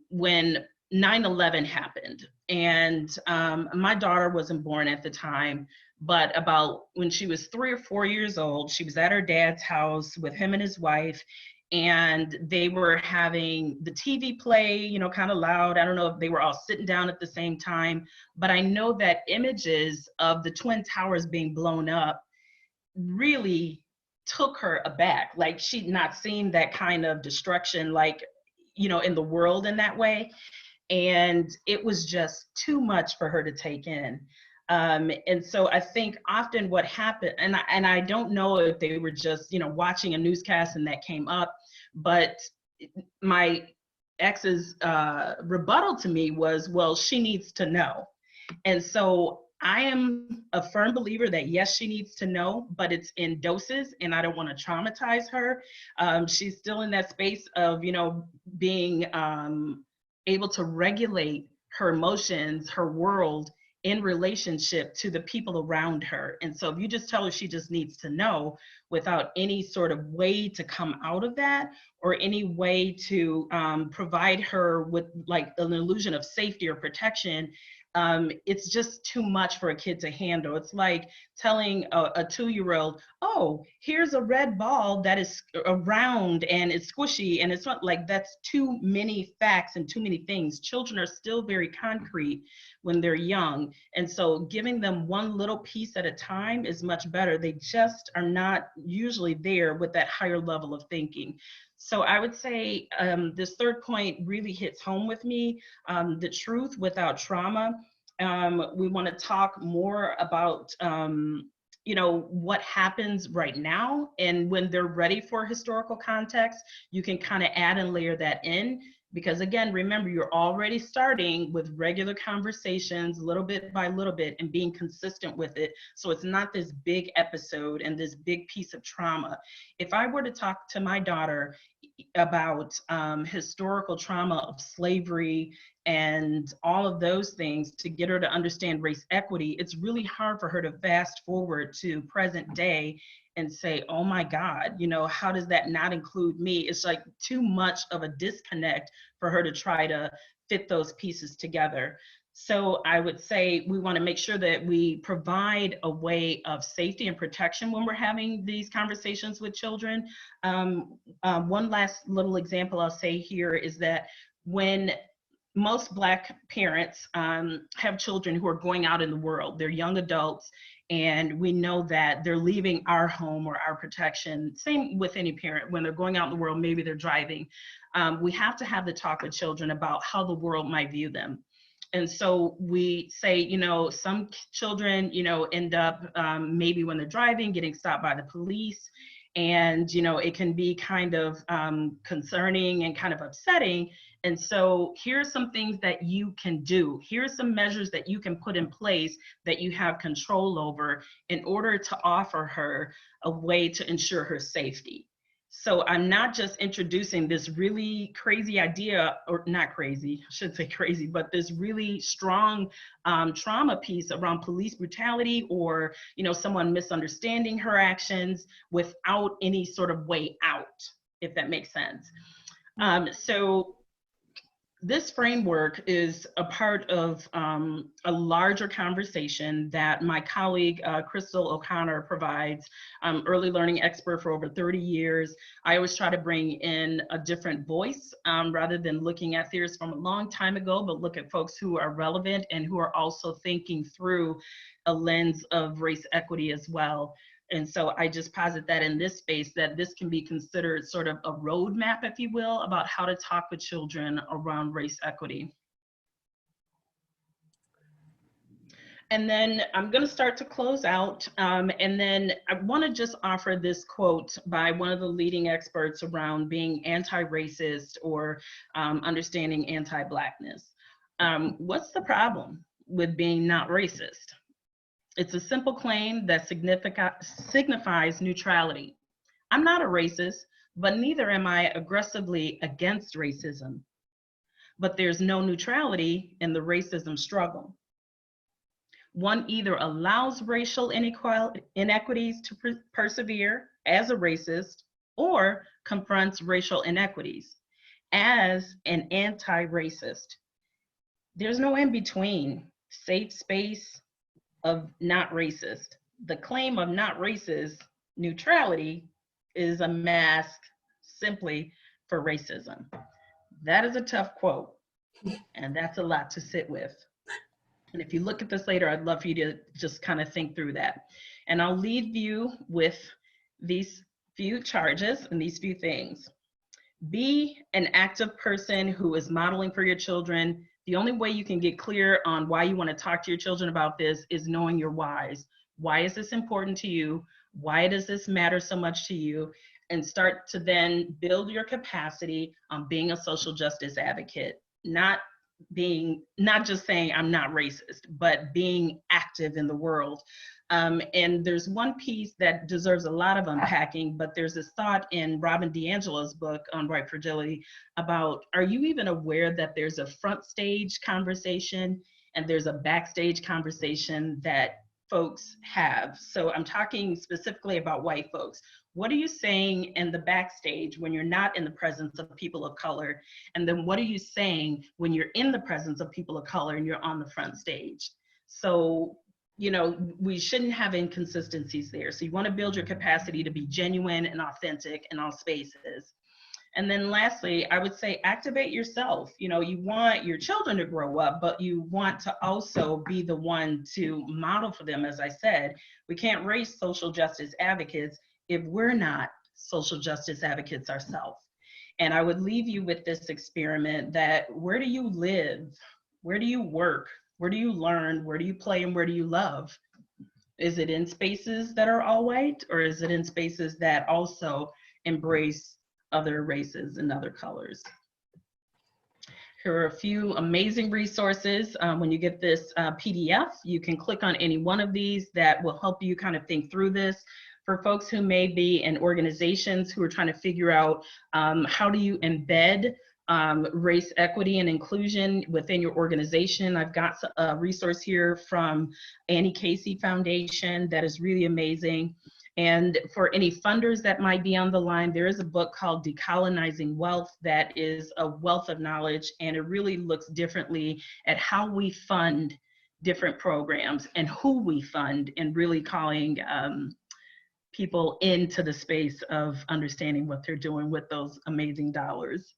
when 9/11 happened, and my daughter wasn't born at the time, but about when she was 3 or 4 years old, she was at her dad's house with him and his wife, and they were having the TV play, kind of loud. I don't know if they were all sitting down at the same time, but I know that images of the Twin Towers being blown up really took her aback. Like, she'd not seen that kind of destruction, like, in the world in that way. And it was just too much for her to take in. And so I think often what happened, and I don't know if they were just, watching a newscast and that came up, but my ex's rebuttal to me was, well, she needs to know. And so I am a firm believer that yes, she needs to know, but it's in doses, and I don't want to traumatize her. She's still in that space of, being able to regulate her emotions, her world in relationship to the people around her. And so if you just tell her she just needs to know without any sort of way to come out of that, or any way to provide her with like an illusion of safety or protection, it's just too much for a kid to handle. It's like telling a 2-year-old, oh, here's a red ball that is round and it's squishy, and it's not like, that's too many facts and too many things. Children are still very concrete when they're young. And so giving them one little piece at a time is much better. They just are not usually there with that higher level of thinking. So I would say this third point really hits home with me, the truth without trauma. We want to talk more about, what happens right now. And when they're ready for historical context, you can kind of add and layer that in. Because again, remember, you're already starting with regular conversations, little bit by little bit, and being consistent with it. So it's not this big episode and this big piece of trauma. If I were to talk to my daughter about historical trauma of slavery and all of those things to get her to understand race equity, it's really hard for her to fast forward to present day and say, oh my God, how does that not include me? It's like too much of a disconnect for her to try to fit those pieces together. So I would say we want to make sure that we provide a way of safety and protection when we're having these conversations with children. One last little example I'll say here is that when most Black parents have children who are going out in the world, they're young adults, and we know that they're leaving our home or our protection. Same with any parent, when they're going out in the world, maybe they're driving. We have to have the talk with children about how the world might view them. And so we say, some children, end up maybe when they're driving, getting stopped by the police. And, it can be kind of concerning and kind of upsetting. And so here's some things that you can do. Here's some measures that you can put in place that you have control over in order to offer her a way to ensure her safety. So I'm not just introducing this really crazy idea, or not crazy, I shouldn't say crazy, but this really strong trauma piece around police brutality or, someone misunderstanding her actions without any sort of way out, if that makes sense. So this framework is a part of a larger conversation that my colleague, Crystal O'Connor, provides, early learning expert for over 30 years. I always try to bring in a different voice rather than looking at theorists from a long time ago, but look at folks who are relevant and who are also thinking through a lens of race equity as well. And so I just posit that in this space, that this can be considered sort of a roadmap, if you will, about how to talk with children around race equity. And then I'm going to start to close out. And then I want to just offer this quote by one of the leading experts around being anti-racist or understanding anti-Blackness. What's the problem with being not racist? It's a simple claim that signifies neutrality. I'm not a racist, but neither am I aggressively against racism. But there's no neutrality in the racism struggle. One either allows racial inequities to persevere as a racist, or confronts racial inequities as an anti-racist. There's no in between, safe space of not racist. The claim of not racist neutrality is a mask simply for racism. That is a tough quote, and that's a lot to sit with. And if you look at this later, I'd love for you to just kind of think through that. And I'll leave you with these few charges and these few things. Be an active person who is modeling for your children. The only way you can get clear on why you want to talk to your children about this is knowing your whys. Why is this important to you? Why does this matter so much to you? and start to then build your capacity on being a social justice advocate, not just saying I'm not racist, but being active in the world. And there's one piece that deserves a lot of unpacking, but there's this thought in Robin DiAngelo's book on white fragility about, are you even aware that there's a front stage conversation and there's a backstage conversation that folks have? So I'm talking specifically about white folks. What are you saying in the backstage when you're not in the presence of people of color? And then what are you saying when you're in the presence of people of color and you're on the front stage? So, you know, we shouldn't have inconsistencies there. So you want to build your capacity to be genuine and authentic in all spaces. And then lastly, I would say activate yourself. You know, you want your children to grow up, but you want to also be the one to model for them. As I said, we can't raise social justice advocates if we're not social justice advocates ourselves. And I would leave you with this experiment that where do you live? Where do you work? Where do you learn? Where do you play? And where do you love? Is it in spaces that are all white, or is it in spaces that also embrace other races and other colors? Here are a few amazing resources. When you get this PDF, you can click on any one of these that will help you kind of think through this. For folks who may be in organizations who are trying to figure out how do you embed race equity and inclusion within your organization, I've got a resource here from Annie Casey Foundation that is really amazing. And for any funders that might be on the line, there is a book called Decolonizing Wealth that is a wealth of knowledge, and it really looks differently at how we fund different programs and who we fund, and really calling people into the space of understanding what they're doing with those amazing dollars.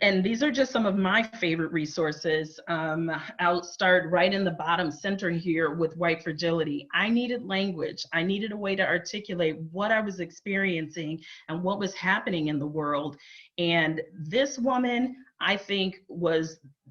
And these are just some of my favorite resources. I'll start right in the bottom center here with white fragility. I needed language. I needed a way to articulate what I was experiencing and what was happening in the world. And this woman, I think,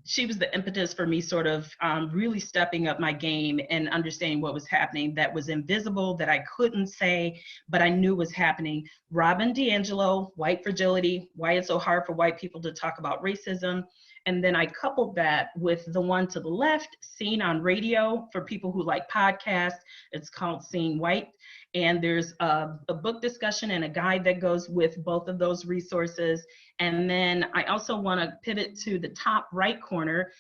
she was the impetus for me sort of really stepping up my game and understanding what was happening that was invisible, that I couldn't say, but I knew was happening. Robin DiAngelo, White Fragility, Why It's So Hard for White People to Talk About Racism. And then I coupled that with the one to the left, Seen on Radio, for people who like podcasts. It's called Seen White. And there's a book discussion and a guide that goes with both of those resources. And then I also want to pivot to the top right corner.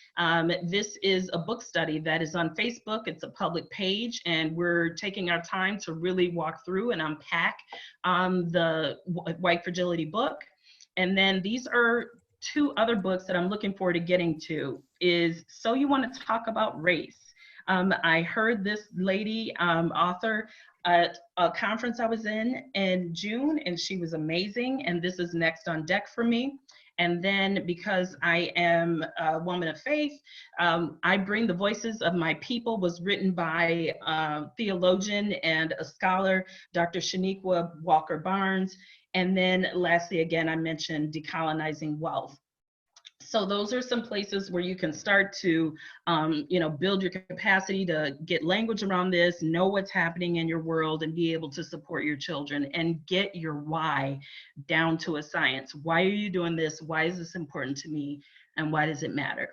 This is a book study that is on Facebook. It's a public page, and we're taking our time to really walk through and unpack the White Fragility book. And then these are two other books that I'm looking forward to getting to. Is So You Want to Talk About Race? I heard this lady author at a conference I was in June, and she was amazing, and this is next on deck for me. And then because I am a woman of faith, I Bring the Voices of My People was written by theologian and a scholar, Dr. Shaniqua Walker Barnes. And then lastly, again, I mentioned Decolonizing Wealth. So those are some places where you can start to, build your capacity to get language around this, know what's happening in your world, and be able to support your children and get your why down to a science. Why are you doing this? Why is this important to me? And why does it matter?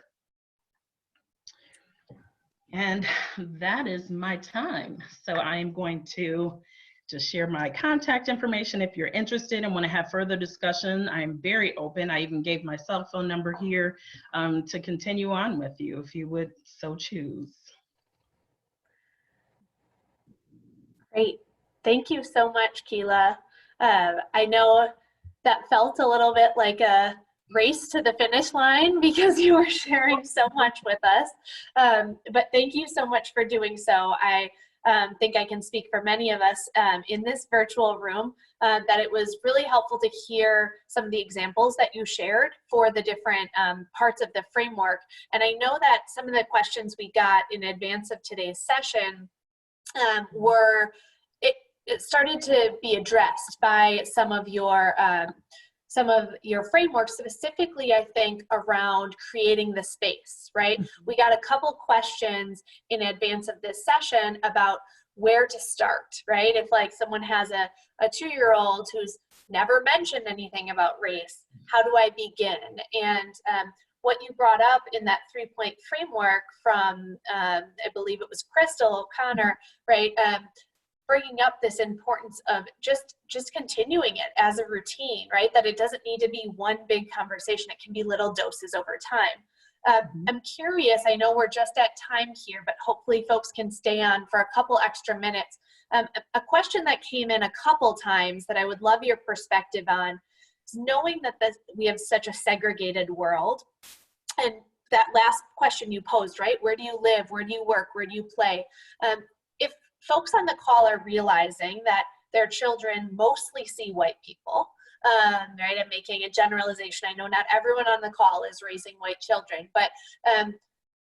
And that is my time. So I am going to just share my contact information if you're interested and want to have further discussion. I'm very open. I even gave my cell phone number here to continue on with you if you would so choose. Great. Thank you so much, Keela. I know that felt a little bit like a race to the finish line because you were sharing so much with us. But thank you so much for doing so. I think I can speak for many of us in this virtual room that it was really helpful to hear some of the examples that you shared for the different parts of the framework. And I know that some of the questions we got in advance of today's session it started to be addressed by some of your frameworks, specifically, I think, around creating the space, right? We got a couple questions in advance of this session about where to start, right? If like someone has a 2-year-old who's never mentioned anything about race, how do I begin? And what you brought up in that 3-point framework from, I believe it was Crystal O'Connor, right? Bringing up this importance of just continuing it as a routine, right? That it doesn't need to be one big conversation. It can be little doses over time. I'm curious, I know we're just at time here, but hopefully folks can stay on for a couple extra minutes. A question that came in a couple times that I would love your perspective on is knowing that we have such a segregated world, and that last question you posed, right? Where do you live? Where do you work? Where do you play? If folks on the call are realizing that their children mostly see white people, right? I'm making a generalization. I know not everyone on the call is raising white children, but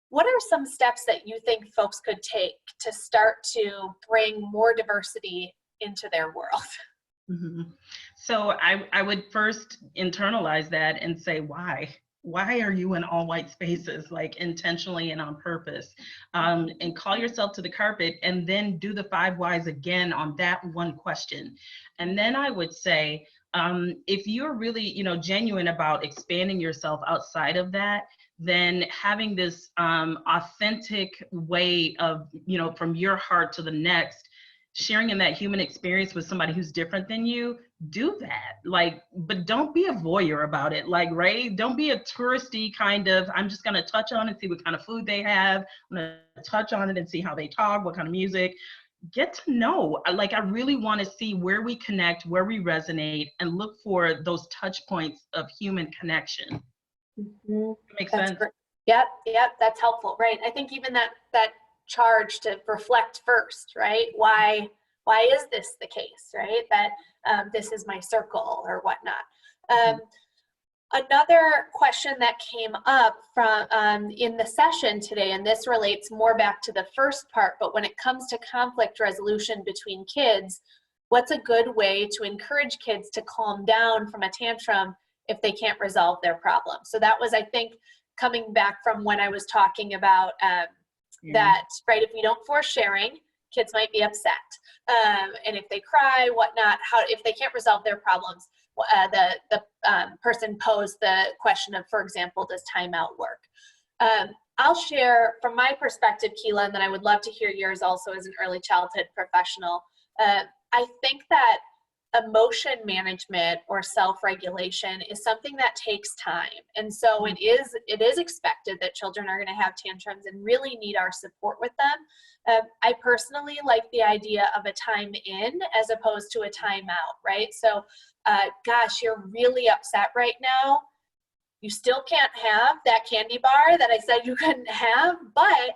what are some steps that you think folks could take to start to bring more diversity into their world? Mm-hmm. So I would first internalize that and say, why? Why are you in all white spaces, like intentionally and on purpose? And call yourself to the carpet and then do the 5 whys again on that one question. And then I would say, if you're really, genuine about expanding yourself outside of that, then having this authentic way of, from your heart to the next, sharing in that human experience with somebody who's different than you, do that. But don't be a voyeur about it. Right? Don't be a touristy kind of, I'm just going to touch on and see what kind of food they have. I'm going to touch on it and see how they talk, what kind of music. Get to know. I really want to see where we connect, where we resonate, and look for those touch points of human connection. Makes sense? Great. Yep, that's helpful, right? I think even that charge to reflect first, right? Why is this the case, right? That this is my circle or whatnot. Another question that came up from in the session today, and this relates more back to the first part, but when it comes to conflict resolution between kids, what's a good way to encourage kids to calm down from a tantrum if they can't resolve their problem? So that was, I think, coming back from when I was talking about that, right, if we don't force sharing, kids might be upset. And if they cry, whatnot, if they can't resolve their problems, the person posed the question of, for example, does timeout work? I'll share from my perspective, Keela, and then I would love to hear yours also as an early childhood professional. I think that emotion management or self-regulation is something that takes time. And so it is expected that children are going to have tantrums and really need our support with them. I personally like the idea of a time in as opposed to a time out, right? So, gosh, you're really upset right now. You still can't have that candy bar that I said you couldn't have, but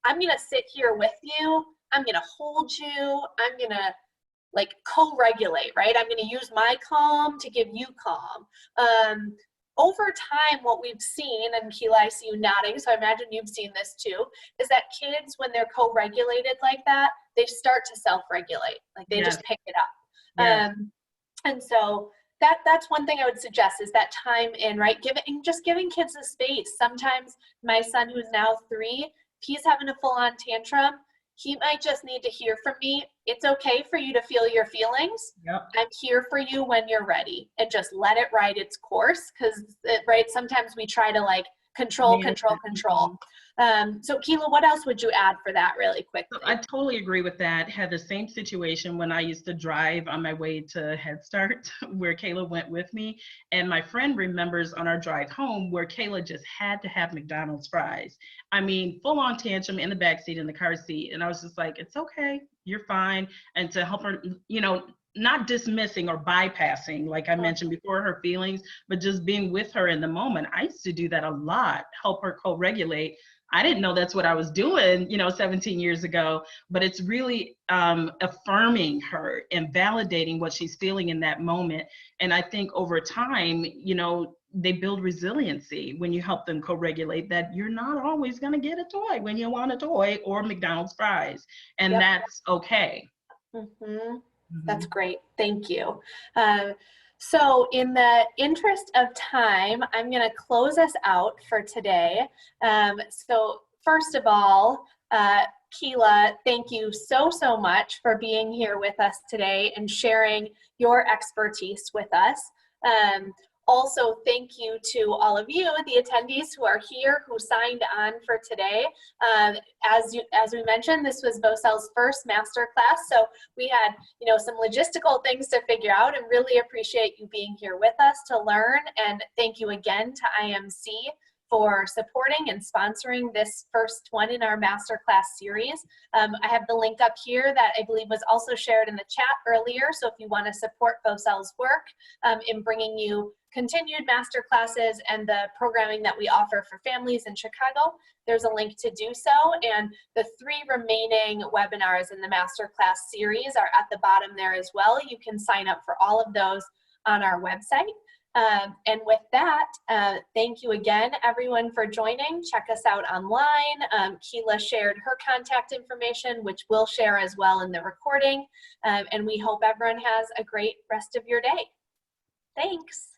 I'm going to sit here with you. I'm going to hold you. I'm going to co-regulate, right? I'm going to use my calm to give you calm. Over time, what we've seen, and Keela, I see you nodding, so I imagine you've seen this too, is that kids, when they're co-regulated like that, they start to self-regulate. They just pick it up. And so that's one thing I would suggest is that time in, right? Just giving kids the space. Sometimes my son, who's now 3, if he's having a full-on tantrum, he might just need to hear from me. It's okay for you to feel your feelings. Yep. I'm here for you when you're ready, and just let it ride its course. Because, right, sometimes we try to control. So Keela, what else would you add for that really quickly? I totally agree with that. Had the same situation when I used to drive on my way to Head Start where Kayla went with me. And my friend remembers on our drive home where Kayla just had to have McDonald's fries. I mean, full on tantrum in the backseat in the car seat. And I was just like, it's okay, you're fine. And to help her, not dismissing or bypassing, like I mentioned before, her feelings, but just being with her in the moment. I used to do that a lot, help her co-regulate. I didn't know that's what I was doing, 17 years ago, but it's really affirming her and validating what she's feeling in that moment. And I think over time, they build resiliency when you help them co-regulate that you're not always going to get a toy when you want a toy or McDonald's fries. And that's okay. That's great. Thank you. So in the interest of time, I'm going to close us out for today. So first of all, Keela, thank you so, so much for being here with us today and sharing your expertise with us. Also, thank you to all of you, the attendees who are here, who signed on for today. As we mentioned, this was VOCEL's first masterclass, so we had some logistical things to figure out, and really appreciate you being here with us to learn. And thank you again to IMC for supporting and sponsoring this first one in our masterclass series. I have the link up here that I believe was also shared in the chat earlier, so if you want to support VOCEL's work in bringing you continued masterclasses and the programming that we offer for families in Chicago, there's a link to do so. And the 3 remaining webinars in the masterclass series are at the bottom there as well. You can sign up for all of those on our website. And with that, thank you again, everyone, for joining. Check us out online. Keela shared her contact information, which we'll share as well in the recording. And we hope everyone has a great rest of your day. Thanks.